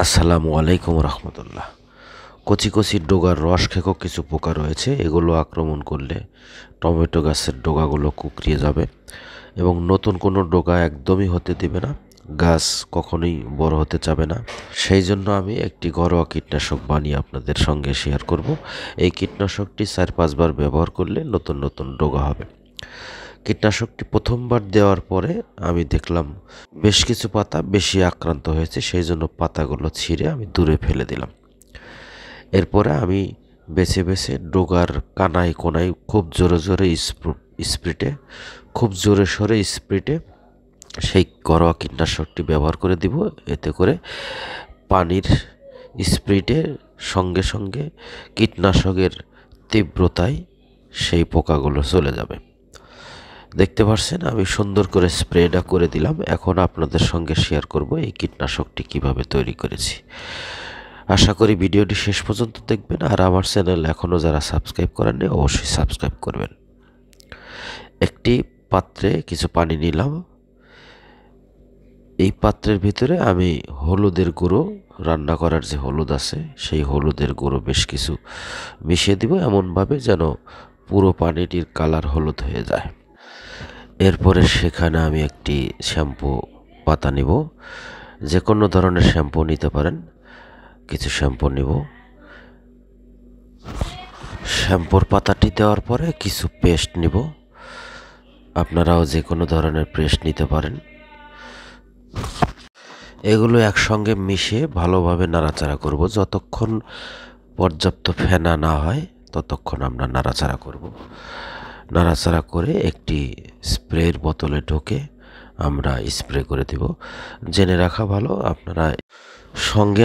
আসসালামু আলাইকুম রহমতুল্লাহ। কচি কচি ডোগার রস খেকো কিছু পোকা রয়েছে, এগুলো আক্রমণ করলে টমেটো গাছের ডোগাগুলো কুঁকড়িয়ে যাবে এবং নতুন কোনো ডোগা একদমই হতে দেবে না, গাছ কখনোই বড় হতে চাবে না। সেই জন্য আমি একটি ঘরোয়া কীটনাশক বানিয়ে আপনাদের সঙ্গে শেয়ার করব। এই কীটনাশকটি 4-5 বার ব্যবহার করলে নতুন নতুন ডোগা হবে। কীটনাশকটি প্রথমবার দেওয়ার পরে আমি দেখলাম বেশ কিছু পাতা বেশি আক্রান্ত হয়েছে, সেই জন্য পাতাগুলো ছিঁড়ে আমি দূরে ফেলে দিলাম। এরপরে আমি বেছে বেছে ডোগার কানায় কোনায় খুব জোরে জোরে খুব জোরে সোরে স্প্রিটে সেই ঘরোয়া কীটনাশকটি ব্যবহার করে দিব। এতে করে পানির স্প্রিটের সঙ্গে সঙ্গে কীটনাশকের তীব্রতায় সেই পোকাগুলো চলে যাবে। দেখতে পাচ্ছেন আমি সুন্দর করে স্প্রেটা করে দিলাম। এখন আপনাদের সঙ্গে শেয়ার করব এই কীটনাশকটি কিভাবে তৈরি করেছি। আশা করি ভিডিওটি শেষ পর্যন্ত দেখবেন, আর আমার চ্যানেল এখনও যারা সাবস্ক্রাইব করেননি অবশ্যই সাবস্ক্রাইব করবেন। একটি পাত্রে কিছু পানি নিলাম। এই পাত্রের ভিতরে আমি হলুদের গুঁড়ো, রান্না করার যে হলুদ আছে সেই হলুদের গুঁড়ো বেশ কিছু মিশিয়ে দিব, এমনভাবে যেন পুরো পানিটির কালার হলুদ হয়ে যায়। এরপরে সেখানে আমি একটি শ্যাম্পু পাতা নিব, যে কোনো ধরনের শ্যাম্পু নিতে পারেন। কিছু শ্যাম্পু নিব। শ্যাম্পুর পাতাটি দেওয়ার পরে কিছু পেস্ট নিব, আপনারাও যে কোনো ধরনের পেস্ট নিতে পারেন। এগুলো একসঙ্গে মিশিয়ে ভালোভাবে নাড়াচাড়া করব। যতক্ষণ পর্যাপ্ত ফেনা না হয় ততক্ষণ আমরা নাড়াচাড়া করব। নাড়াচাড়া করে একটি স্প্রের বোতলে ঢোকে আমরা স্প্রে করে দিব। জেনে রাখা ভালো,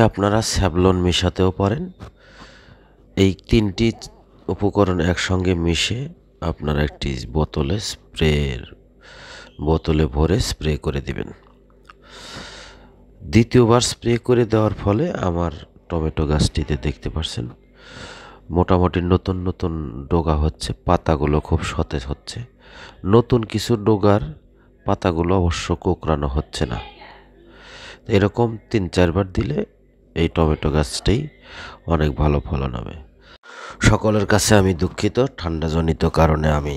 আপনারা স্যাভলন মেশাতেও পারেন। এই তিনটি উপকরণ একসঙ্গে মিশে আপনারা একটি বোতলে ভরে স্প্রে করে দিবেন। দ্বিতীয়বার স্প্রে করে দেওয়ার ফলে আমার টমেটো গাছটিতে দেখতে পাচ্ছেন মোটামুটি নতুন নতুন ডোগা হচ্ছে, পাতাগুলো খুব সতেজ হচ্ছে। নতুন কিছু ডোগার পাতাগুলো অবশ্য কোঁকড়ানো হচ্ছে না। এরকম 3-4 বার দিলে এই টমেটো গাছটাই অনেক ভালো ফলন হবে। সকলের কাছে আমি দুঃখিত, ঠান্ডাজনিত কারণে আমি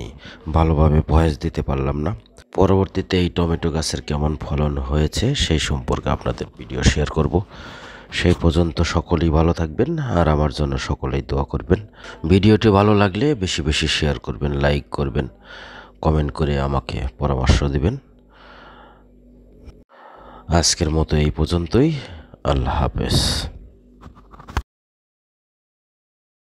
ভালোভাবে ভয়েস দিতে পারলাম না। পরবর্তীতে এই টমেটো গাছের কেমন ফলন হয়েছে সেই সম্পর্কে আপনাদের ভিডিও শেয়ার করব। সেই পর্যন্ত সকলেই ভালো থাকবেন, আর আমার জন্য সকলেই দোয়া করবেন। ভিডিওটি ভালো লাগলে বেশি বেশি শেয়ার করবেন, লাইক করবেন, কমেন্ট করে আমাকে পরামর্শ দিবেন। আজকের মতো এই পর্যন্তই। আল্লাহ হাফেজ।